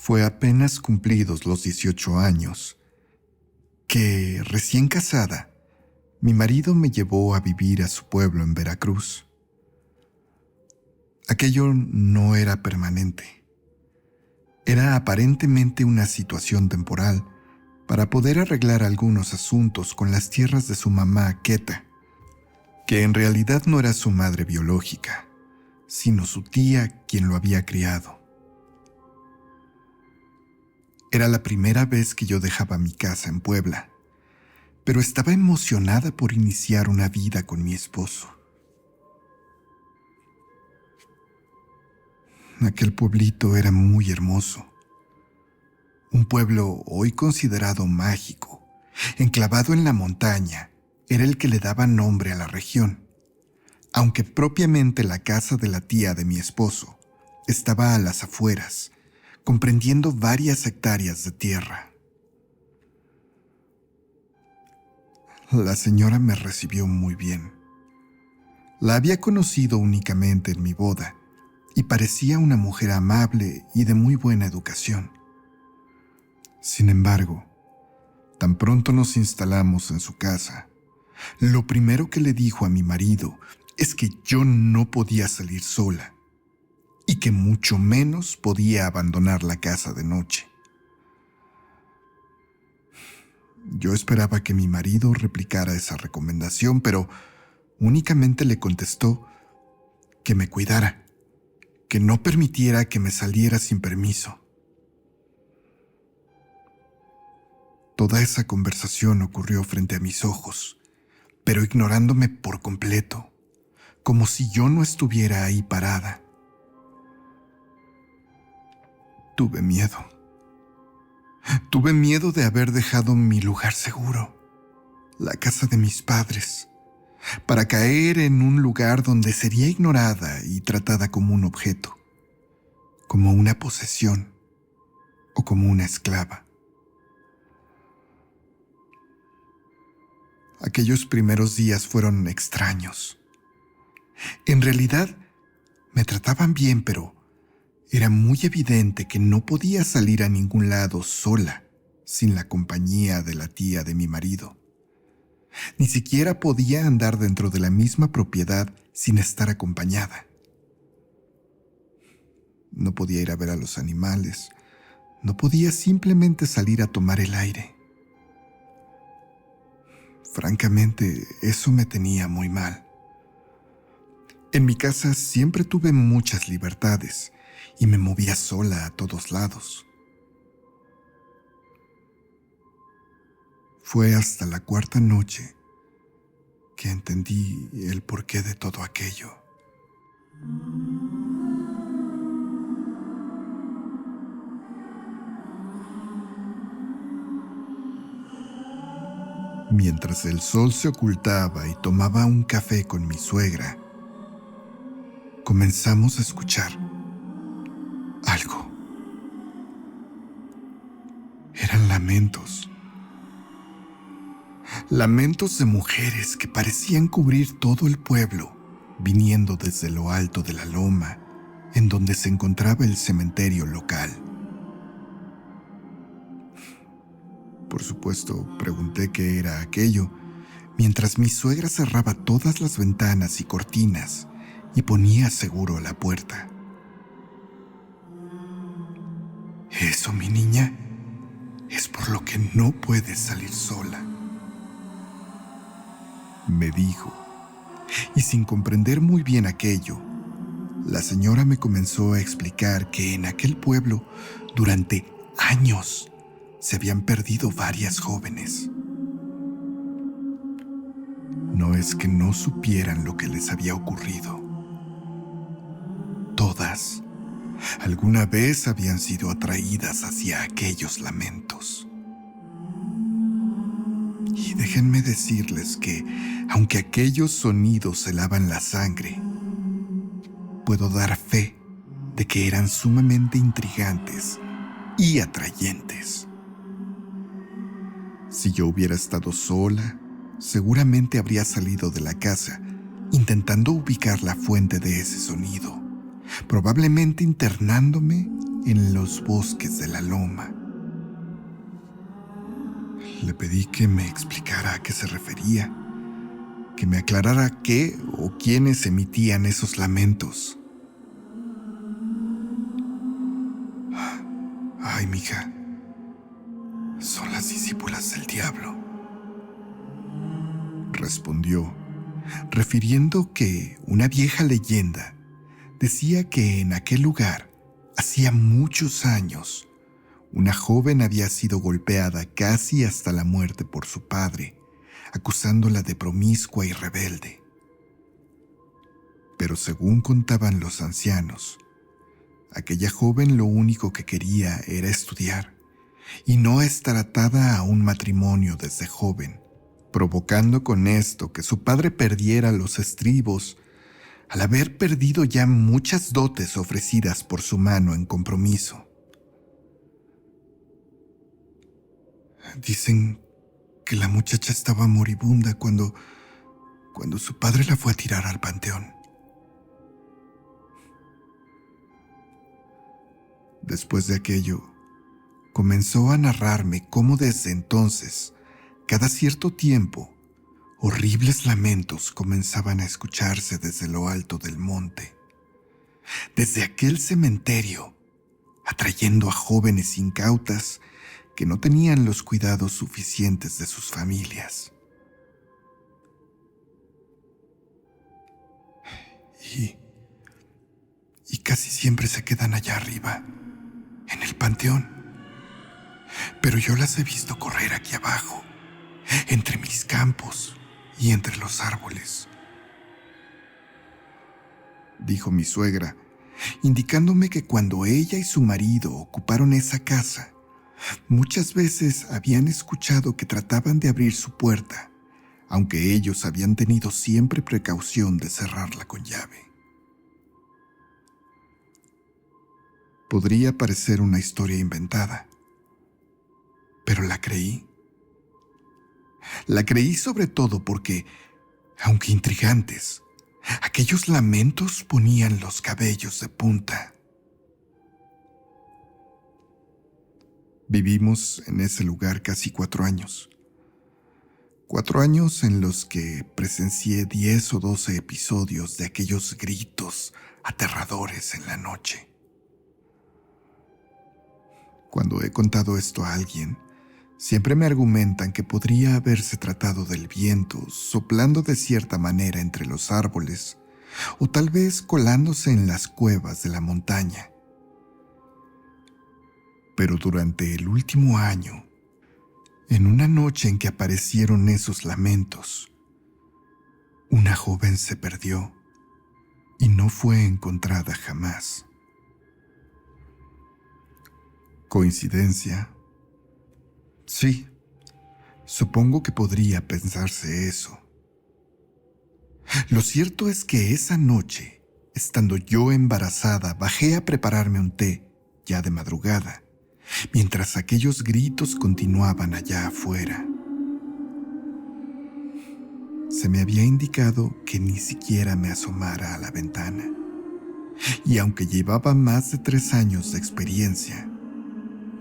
Fue apenas cumplidos los 18 años que, recién casada, mi marido me llevó a vivir a su pueblo en Veracruz. Aquello no era permanente. Era aparentemente una situación temporal para poder arreglar algunos asuntos con las tierras de su mamá Queta, que en realidad no era su madre biológica, sino su tía quien lo había criado. Era la primera vez que yo dejaba mi casa en Puebla, pero estaba emocionada por iniciar una vida con mi esposo. Aquel pueblito era muy hermoso. Un pueblo hoy considerado mágico, enclavado en la montaña, era el que le daba nombre a la región, aunque propiamente la casa de la tía de mi esposo estaba a las afueras, comprendiendo varias hectáreas de tierra. La señora me recibió muy bien. La había conocido únicamente en mi boda y parecía una mujer amable y de muy buena educación. Sin embargo, tan pronto nos instalamos en su casa, lo primero que le dijo a mi marido es que yo no podía salir sola y que mucho menos podía abandonar la casa de noche. Yo esperaba que mi marido replicara esa recomendación, pero únicamente le contestó que me cuidara, que no permitiera que me saliera sin permiso. Toda esa conversación ocurrió frente a mis ojos, pero ignorándome por completo, como si yo no estuviera ahí parada. Tuve miedo. Tuve miedo de haber dejado mi lugar seguro, la casa de mis padres, para caer en un lugar donde sería ignorada y tratada como un objeto, como una posesión o como una esclava. Aquellos primeros días fueron extraños. En realidad, me trataban bien, pero era muy evidente que no podía salir a ningún lado sola, sin la compañía de la tía de mi marido. Ni siquiera podía andar dentro de la misma propiedad sin estar acompañada. No podía ir a ver a los animales, no podía simplemente salir a tomar el aire. Francamente, eso me tenía muy mal. En mi casa siempre tuve muchas libertades y me movía sola a todos lados. Fue hasta la cuarta noche que entendí el porqué de todo aquello. Mientras el sol se ocultaba y tomaba un café con mi suegra, comenzamos a escuchar algo. Eran lamentos. Lamentos de mujeres que parecían cubrir todo el pueblo, viniendo desde lo alto de la loma, en donde se encontraba el cementerio local. Por supuesto, pregunté qué era aquello, mientras mi suegra cerraba todas las ventanas y cortinas y ponía seguro la puerta. Eso, mi niña, es por lo que no puedes salir sola, me dijo, y sin comprender muy bien aquello, la señora me comenzó a explicar que en aquel pueblo, durante años, se habían perdido varias jóvenes. No es que no supieran lo que les había ocurrido. Todas, alguna vez habían sido atraídas hacia aquellos lamentos. Y déjenme decirles que, aunque aquellos sonidos helaban la sangre, puedo dar fe de que eran sumamente intrigantes y atrayentes. Si yo hubiera estado sola, seguramente habría salido de la casa, intentando ubicar la fuente de ese sonido, probablemente internándome en los bosques de la loma. Le pedí que me explicara a qué se refería, que me aclarara qué o quiénes emitían esos lamentos. Ay, mija, son las discípulas del diablo, respondió, refiriendo que una vieja leyenda decía que en aquel lugar, hacía muchos años, una joven había sido golpeada casi hasta la muerte por su padre, acusándola de promiscua y rebelde. Pero según contaban los ancianos, aquella joven lo único que quería era estudiar y no estar atada a un matrimonio desde joven, provocando con esto que su padre perdiera los estribos al haber perdido ya muchas dotes ofrecidas por su mano en compromiso. Dicen que la muchacha estaba moribunda cuando su padre la fue a tirar al panteón. Después de aquello, comenzó a narrarme cómo desde entonces, cada cierto tiempo, horribles lamentos comenzaban a escucharse desde lo alto del monte, desde aquel cementerio, atrayendo a jóvenes incautas que no tenían los cuidados suficientes de sus familias. Y casi siempre se quedan allá arriba, en el panteón. Pero yo las he visto correr aquí abajo, entre mis campos y entre los árboles, dijo mi suegra, indicándome que cuando ella y su marido ocuparon esa casa, muchas veces habían escuchado que trataban de abrir su puerta, aunque ellos habían tenido siempre precaución de cerrarla con llave. Podría parecer una historia inventada, pero la creí. La creí sobre todo porque, aunque intrigantes, aquellos lamentos ponían los cabellos de punta. Vivimos en ese lugar casi 4 años. 4 años en los que presencié 10 o 12 episodios de aquellos gritos aterradores en la noche. Cuando he contado esto a alguien, siempre me argumentan que podría haberse tratado del viento soplando de cierta manera entre los árboles o tal vez colándose en las cuevas de la montaña. Pero durante el último año, en una noche en que aparecieron esos lamentos, una joven se perdió y no fue encontrada jamás. ¿Coincidencia? Sí, supongo que podría pensarse eso. Lo cierto es que esa noche, estando yo embarazada, bajé a prepararme un té, ya de madrugada, mientras aquellos gritos continuaban allá afuera. Se me había indicado que ni siquiera me asomara a la ventana, y aunque llevaba más de 3 años de experiencia,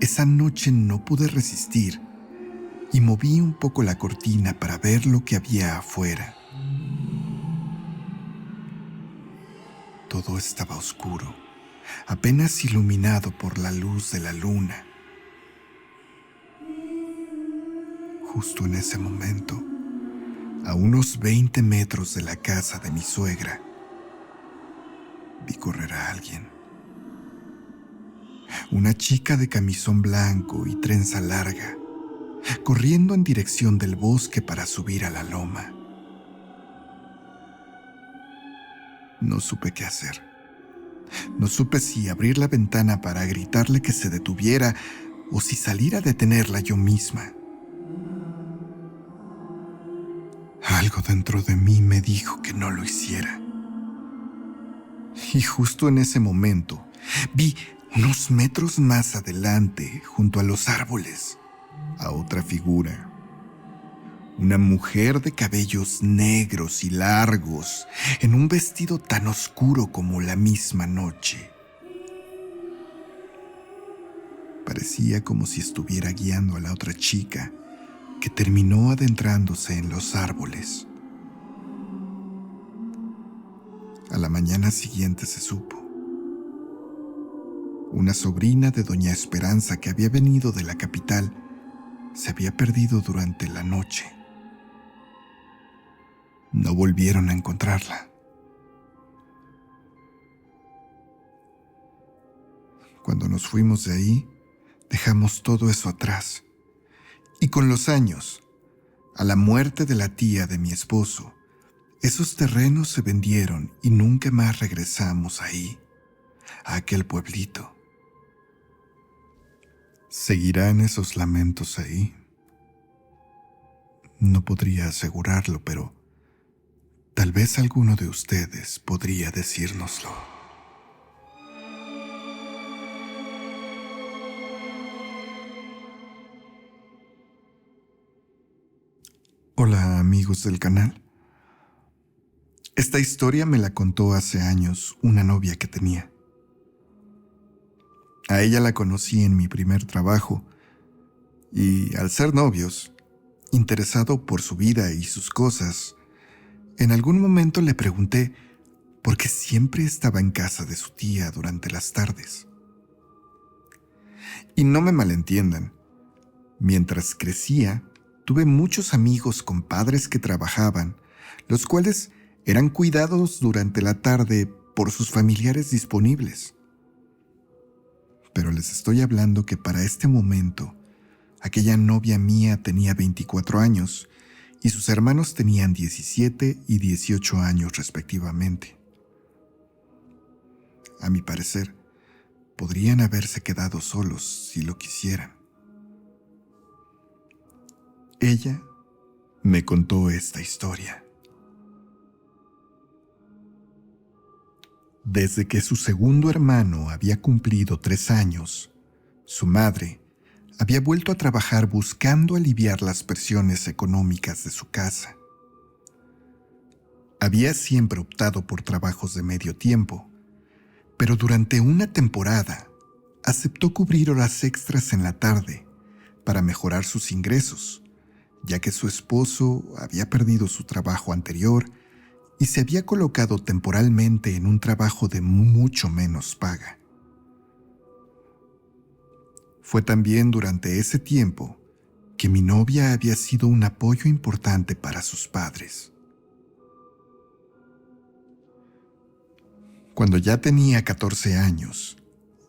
esa noche no pude resistir y moví un poco la cortina para ver lo que había afuera. Todo estaba oscuro, apenas iluminado por la luz de la luna. Justo en ese momento, a unos 20 metros de la casa de mi suegra, vi correr a alguien. Una chica de camisón blanco y trenza larga, corriendo en dirección del bosque para subir a la loma. No supe qué hacer. No supe si abrir la ventana para gritarle que se detuviera o si salir a detenerla yo misma. Algo dentro de mí me dijo que no lo hiciera. Y justo en ese momento vi unos metros más adelante, junto a los árboles, a otra figura. Una mujer de cabellos negros y largos, en un vestido tan oscuro como la misma noche. Parecía como si estuviera guiando a la otra chica, que terminó adentrándose en los árboles. A la mañana siguiente se supo. Una sobrina de doña Esperanza que había venido de la capital se había perdido durante la noche. No volvieron a encontrarla. Cuando nos fuimos de ahí, dejamos todo eso atrás. Y con los años, a la muerte de la tía de mi esposo, esos terrenos se vendieron y nunca más regresamos ahí, a aquel pueblito. ¿Seguirán esos lamentos ahí? No podría asegurarlo, pero tal vez alguno de ustedes podría decírnoslo. Hola, amigos del canal. Esta historia me la contó hace años una novia que tenía. A ella la conocí en mi primer trabajo y, al ser novios, interesado por su vida y sus cosas, en algún momento le pregunté por qué siempre estaba en casa de su tía durante las tardes. Y no me malentiendan, mientras crecía, tuve muchos amigos con padres que trabajaban, los cuales eran cuidados durante la tarde por sus familiares disponibles. Pero les estoy hablando que para este momento, aquella novia mía tenía 24 años y sus hermanos tenían 17 y 18 años respectivamente. A mi parecer, podrían haberse quedado solos si lo quisieran. Ella me contó esta historia. Desde que su segundo hermano había cumplido 3 años, su madre había vuelto a trabajar buscando aliviar las presiones económicas de su casa. Había siempre optado por trabajos de medio tiempo, pero durante una temporada aceptó cubrir horas extras en la tarde para mejorar sus ingresos, ya que su esposo había perdido su trabajo anterior y se había colocado temporalmente en un trabajo de mucho menos paga. Fue también durante ese tiempo que mi novia había sido un apoyo importante para sus padres. Cuando ya tenía 14 años,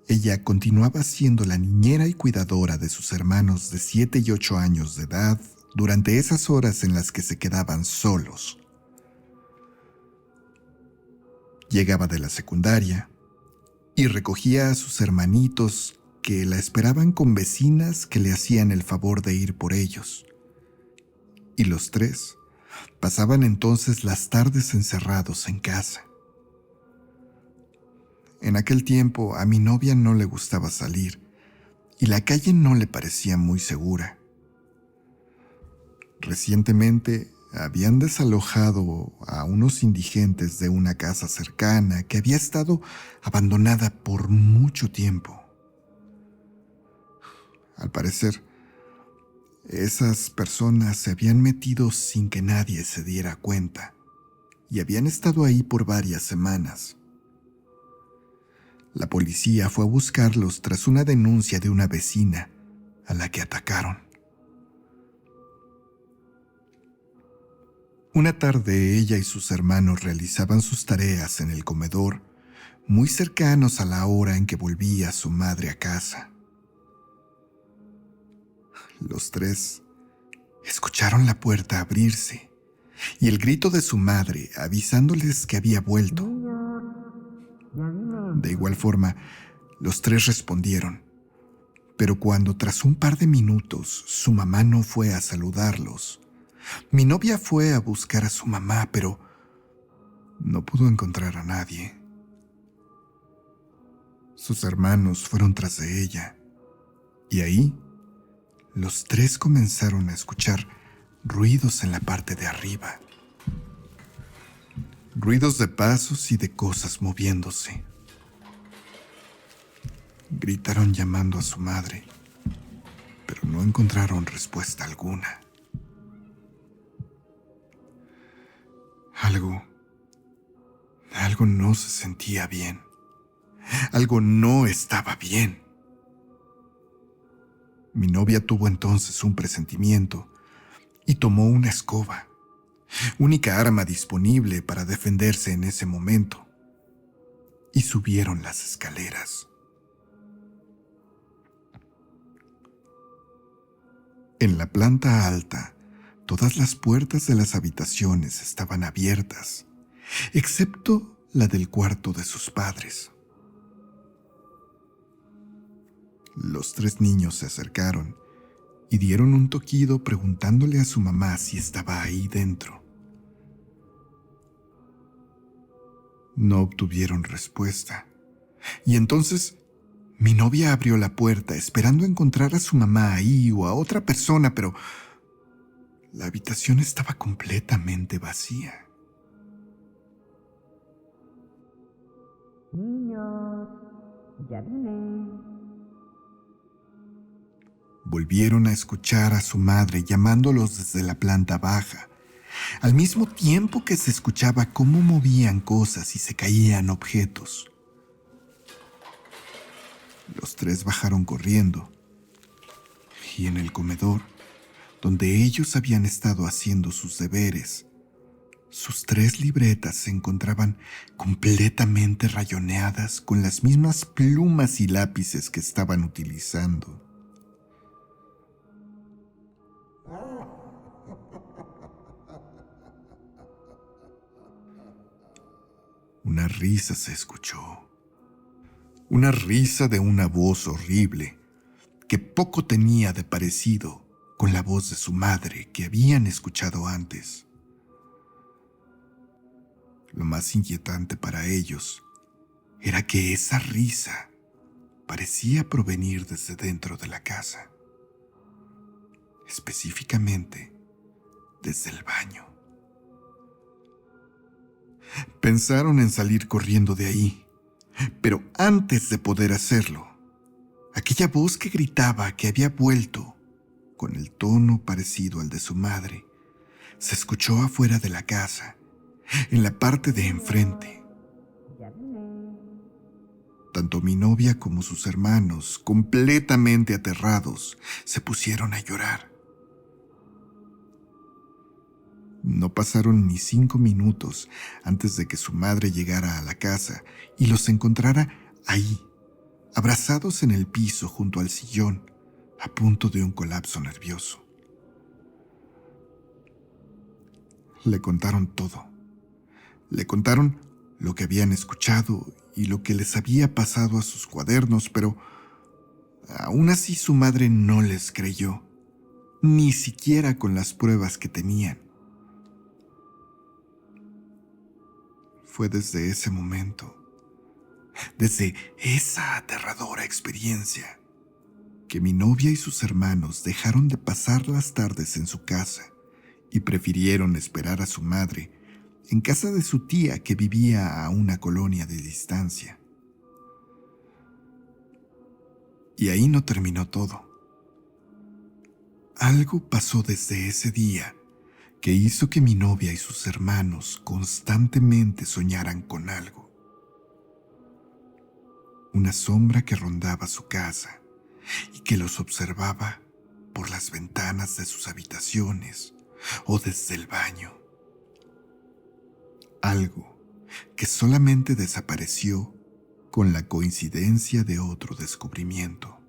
ella continuaba siendo la niñera y cuidadora de sus hermanos de 7 y 8 años de edad durante esas horas en las que se quedaban solos. Llegaba de la secundaria y recogía a sus hermanitos que la esperaban con vecinas que le hacían el favor de ir por ellos. Y los tres pasaban entonces las tardes encerrados en casa. En aquel tiempo a mi novia no le gustaba salir y la calle no le parecía muy segura. Recientemente habían desalojado a unos indigentes de una casa cercana que había estado abandonada por mucho tiempo. Al parecer, esas personas se habían metido sin que nadie se diera cuenta y habían estado ahí por varias semanas. La policía fue a buscarlos tras una denuncia de una vecina a la que atacaron. Una tarde ella y sus hermanos realizaban sus tareas en el comedor, muy cercanos a la hora en que volvía su madre a casa. Los tres escucharon la puerta abrirse y el grito de su madre avisándoles que había vuelto. De igual forma, los tres respondieron, pero cuando tras un par de minutos su mamá no fue a saludarlos, mi novia fue a buscar a su mamá, pero no pudo encontrar a nadie. Sus hermanos fueron tras de ella, y ahí los tres comenzaron a escuchar ruidos en la parte de arriba. Ruidos de pasos y de cosas moviéndose. Gritaron llamando a su madre, pero no encontraron respuesta alguna. Algo no se sentía bien. Algo no estaba bien. Mi novia tuvo entonces un presentimiento y tomó una escoba, única arma disponible para defenderse en ese momento, y subieron las escaleras. En la planta alta, todas las puertas de las habitaciones estaban abiertas, excepto la del cuarto de sus padres. Los 3 niños se acercaron y dieron un toquido preguntándole a su mamá si estaba ahí dentro. No obtuvieron respuesta, y entonces mi novia abrió la puerta esperando encontrar a su mamá ahí o a otra persona, pero la habitación estaba completamente vacía. Niños, ya vine. Volvieron a escuchar a su madre llamándolos desde la planta baja, al mismo tiempo que se escuchaba cómo movían cosas y se caían objetos. Los 3 bajaron corriendo, y en el comedor, donde ellos habían estado haciendo sus deberes, sus 3 libretas se encontraban completamente rayoneadas con las mismas plumas y lápices que estaban utilizando. Una risa se escuchó. Una risa de una voz horrible que poco tenía de parecido con la voz de su madre que habían escuchado antes. Lo más inquietante para ellos era que esa risa parecía provenir desde dentro de la casa, específicamente desde el baño. Pensaron en salir corriendo de ahí, pero antes de poder hacerlo, aquella voz que gritaba que había vuelto, con el tono parecido al de su madre, se escuchó afuera de la casa, en la parte de enfrente. Tanto mi novia como sus hermanos, completamente aterrados, se pusieron a llorar. No pasaron ni 5 minutos antes de que su madre llegara a la casa y los encontrara ahí, abrazados en el piso junto al sillón, a punto de un colapso nervioso. Le contaron todo. Le contaron lo que habían escuchado y lo que les había pasado a sus cuadernos, pero aún así su madre no les creyó, ni siquiera con las pruebas que tenían. Fue desde ese momento, desde esa aterradora experiencia, que mi novia y sus hermanos dejaron de pasar las tardes en su casa y prefirieron esperar a su madre en casa de su tía que vivía a una colonia de distancia. Y ahí no terminó todo. Algo pasó desde ese día que hizo que mi novia y sus hermanos constantemente soñaran con algo. Una sombra que rondaba su casa y que los observaba por las ventanas de sus habitaciones o desde el baño. Algo que solamente desapareció con la coincidencia de otro descubrimiento.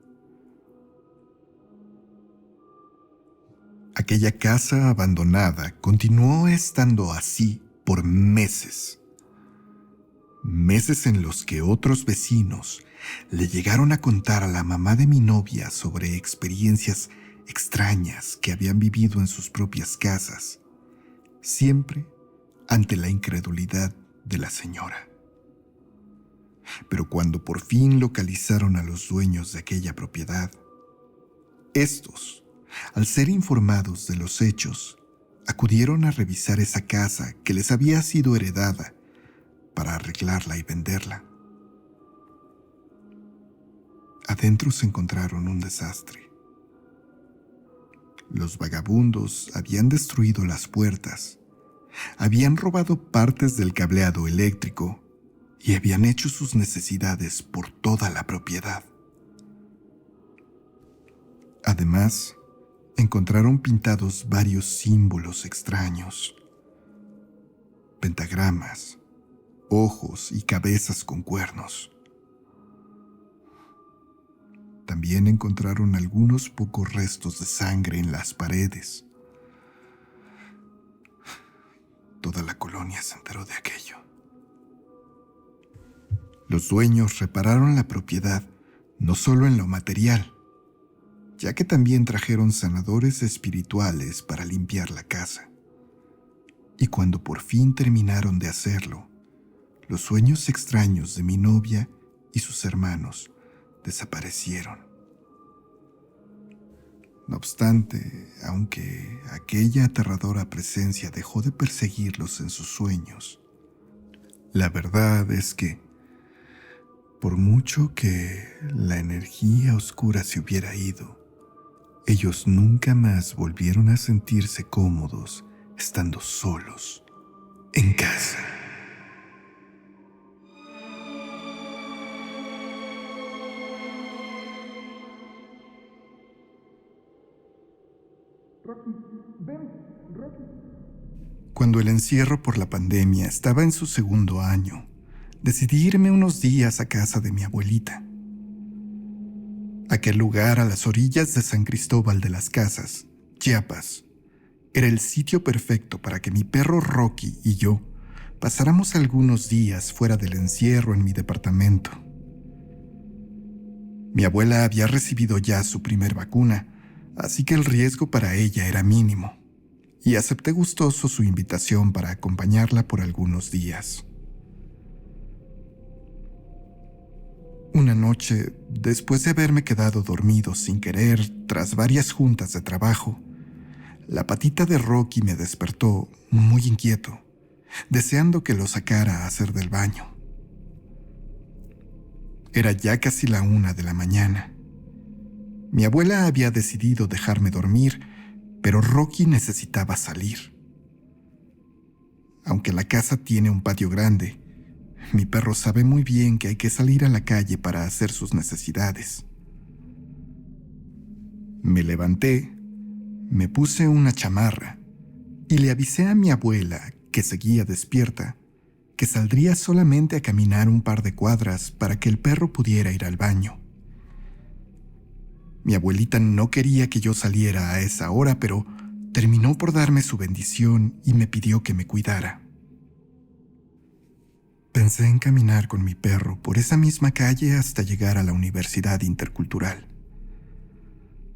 Aquella casa abandonada continuó estando así por meses. Meses en los que otros vecinos le llegaron a contar a la mamá de mi novia sobre experiencias extrañas que habían vivido en sus propias casas, siempre ante la incredulidad de la señora. Pero cuando por fin localizaron a los dueños de aquella propiedad, estos, al ser informados de los hechos, acudieron a revisar esa casa que les había sido heredada para arreglarla y venderla. Adentro se encontraron un desastre. Los vagabundos habían destruido las puertas, habían robado partes del cableado eléctrico y habían hecho sus necesidades por toda la propiedad. Además, encontraron pintados varios símbolos extraños: pentagramas, ojos y cabezas con cuernos. También encontraron algunos pocos restos de sangre en las paredes. Toda la colonia se enteró de aquello. Los dueños repararon la propiedad, no solo en lo material, ya que también trajeron sanadores espirituales para limpiar la casa. Y cuando por fin terminaron de hacerlo, los sueños extraños de mi novia y sus hermanos desaparecieron. No obstante, aunque aquella aterradora presencia dejó de perseguirlos en sus sueños, la verdad es que, por mucho que la energía oscura se hubiera ido, ellos nunca más volvieron a sentirse cómodos estando solos en casa. Cuando el encierro por la pandemia estaba en su segundo año, decidí irme unos días a casa de mi abuelita. Aquel lugar a las orillas de San Cristóbal de las Casas, Chiapas, era el sitio perfecto para que mi perro Rocky y yo pasáramos algunos días fuera del encierro en mi departamento. Mi abuela había recibido ya su primer vacuna, así que el riesgo para ella era mínimo, y acepté gustoso su invitación para acompañarla por algunos días. Una noche, después de haberme quedado dormido sin querer tras varias juntas de trabajo, la patita de Rocky me despertó muy inquieto, deseando que lo sacara a hacer del baño. Era ya casi la 1 de la mañana. Mi abuela había decidido dejarme dormir, pero Rocky necesitaba salir. Aunque la casa tiene un patio grande, mi perro sabe muy bien que hay que salir a la calle para hacer sus necesidades. Me levanté, me puse una chamarra y le avisé a mi abuela, que seguía despierta, que saldría solamente a caminar un par de cuadras para que el perro pudiera ir al baño. Mi abuelita no quería que yo saliera a esa hora, pero terminó por darme su bendición y me pidió que me cuidara. Pensé en caminar con mi perro por esa misma calle hasta llegar a la Universidad Intercultural.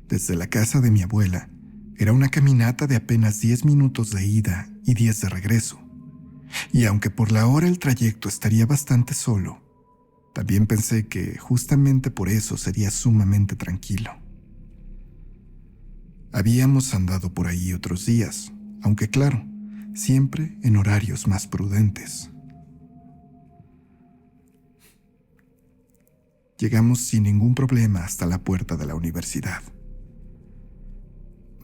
Desde la casa de mi abuela, era una caminata de apenas 10 minutos de ida y 10 de regreso. Y aunque por la hora el trayecto estaría bastante solo, también pensé que justamente por eso sería sumamente tranquilo. Habíamos andado por ahí otros días, aunque claro, siempre en horarios más prudentes. Llegamos sin ningún problema hasta la puerta de la universidad.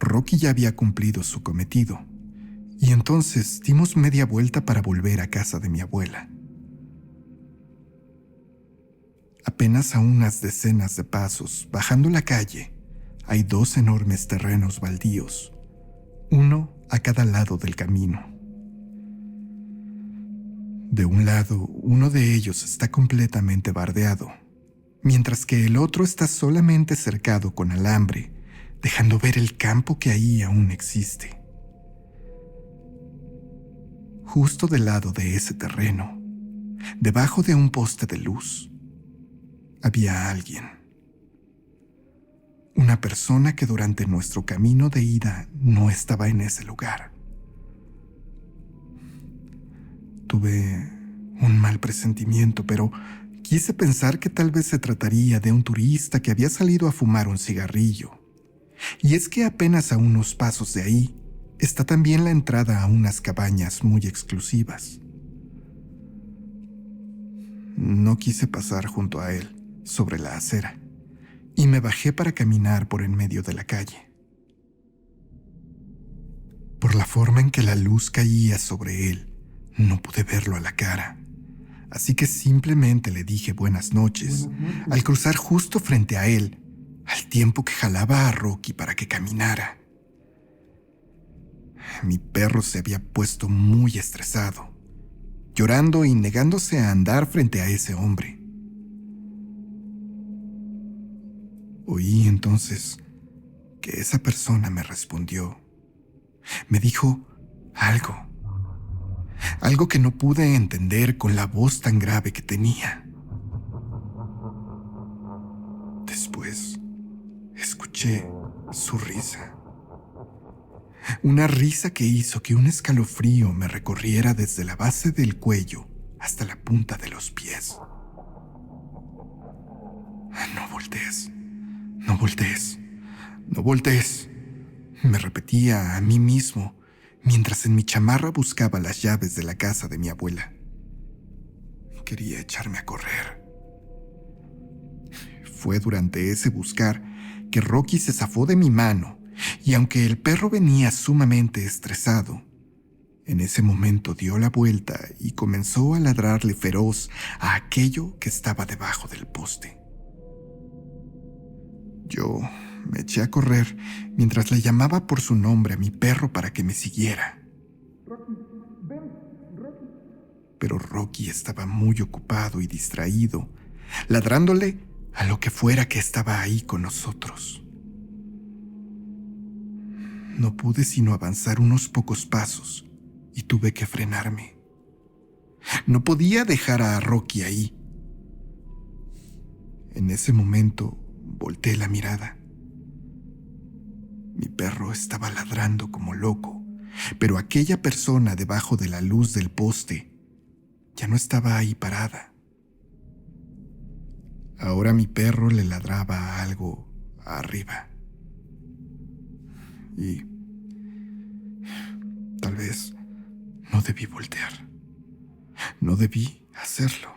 Rocky ya había cumplido su cometido, y entonces dimos media vuelta para volver a casa de mi abuela. Apenas a unas decenas de pasos, bajando la calle, hay 2 enormes terrenos baldíos, uno a cada lado del camino. De un lado, uno de ellos está completamente bardeado, mientras que el otro está solamente cercado con alambre, dejando ver el campo que ahí aún existe. Justo del lado de ese terreno, debajo de un poste de luz, había alguien. Una persona que durante nuestro camino de ida no estaba en ese lugar. Tuve un mal presentimiento, pero quise pensar que tal vez se trataría de un turista que había salido a fumar un cigarrillo. Y es que apenas a unos pasos de ahí está también la entrada a unas cabañas muy exclusivas. No quise pasar junto a él, sobre la acera, y me bajé para caminar por en medio de la calle. Por la forma en que la luz caía sobre él, no pude verlo a la cara, así que simplemente le dije buenas noches al cruzar justo frente a él, al tiempo que jalaba a Rocky para que caminara. Mi perro se había puesto muy estresado, llorando y negándose a andar frente a ese hombre. Oí entonces que esa persona me respondió. Me dijo algo que no pude entender con la voz tan grave que tenía. Después escuché su risa. Una risa que hizo que un escalofrío me recorriera desde la base del cuello hasta la punta de los pies. No voltees, no voltees, no voltees, me repetía a mí mismo mientras en mi chamarra buscaba las llaves de la casa de mi abuela. Quería echarme a correr. Fue durante ese buscar que Rocky se zafó de mi mano, y aunque el perro venía sumamente estresado, en ese momento dio la vuelta y comenzó a ladrarle feroz a aquello que estaba debajo del poste. Yo me eché a correr mientras le llamaba por su nombre a mi perro para que me siguiera. Rocky, ven, Rocky. Pero Rocky estaba muy ocupado y distraído, ladrándole a lo que fuera que estaba ahí con nosotros. No pude sino avanzar unos pocos pasos y tuve que frenarme. No podía dejar a Rocky ahí. En ese momento volteé la mirada. Mi perro estaba ladrando como loco, pero aquella persona debajo de la luz del poste ya no estaba ahí parada. Ahora mi perro le ladraba a algo arriba. Y tal vez no debí voltear. No debí hacerlo.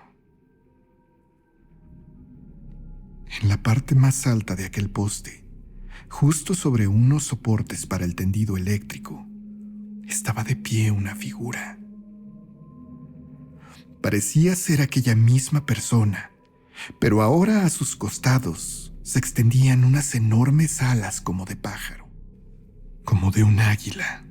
En la parte más alta de aquel poste, justo sobre unos soportes para el tendido eléctrico, estaba de pie una figura. Parecía ser aquella misma persona, pero ahora a sus costados se extendían unas enormes alas como de pájaro, como de un águila.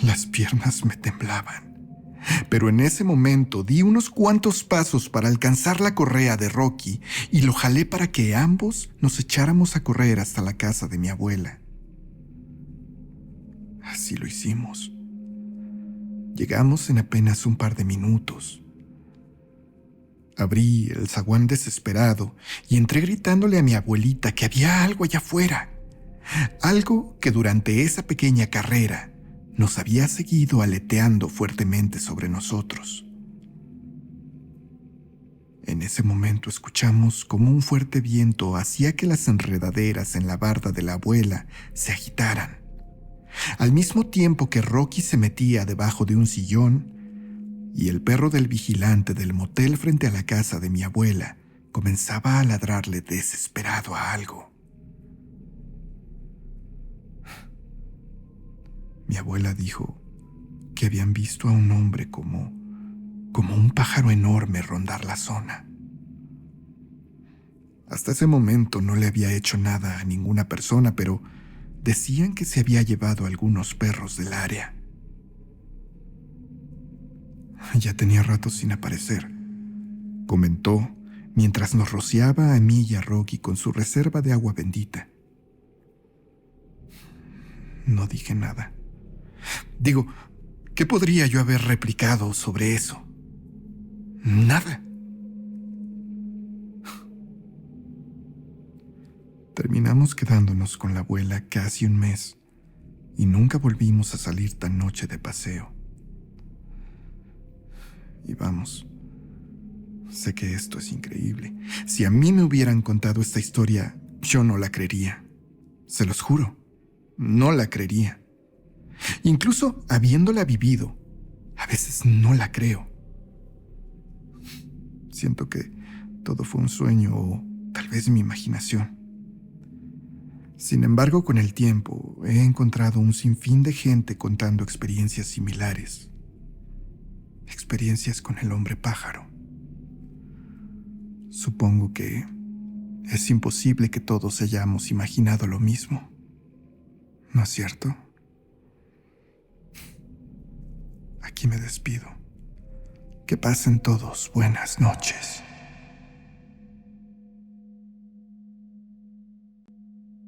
Las piernas me temblaban, pero en ese momento di unos cuantos pasos para alcanzar la correa de Rocky y lo jalé para que ambos nos echáramos a correr hasta la casa de mi abuela. Así lo hicimos. Llegamos en apenas un par de minutos. Abrí el zaguán desesperado y entré gritándole a mi abuelita que había algo allá afuera. Algo que durante esa pequeña carrera nos había seguido aleteando fuertemente sobre nosotros. En ese momento escuchamos como un fuerte viento hacía que las enredaderas en la barda de la abuela se agitaran, al mismo tiempo que Rocky se metía debajo de un sillón y el perro del vigilante del motel frente a la casa de mi abuela comenzaba a ladrarle desesperado a algo. Mi abuela dijo que habían visto a un hombre como un pájaro enorme rondar la zona. Hasta ese momento no le había hecho nada a ninguna persona, pero decían que se había llevado a algunos perros del área. Ya tenía rato sin aparecer, comentó mientras nos rociaba a mí y a Rocky con su reserva de agua bendita. No dije nada. Digo, ¿qué podría yo haber replicado sobre eso? Nada. Terminamos quedándonos con la abuela casi un mes y nunca volvimos a salir tan noche de paseo. Y vamos, sé que esto es increíble. Si a mí me hubieran contado esta historia, yo no la creería. Se los juro, no la creería. Incluso habiéndola vivido, a veces no la creo. Siento que todo fue un sueño o tal vez mi imaginación. Sin embargo, con el tiempo he encontrado un sinfín de gente contando experiencias similares. Experiencias con el hombre pájaro. Supongo que es imposible que todos hayamos imaginado lo mismo. ¿No es cierto? Aquí me despido. Que pasen todos buenas noches.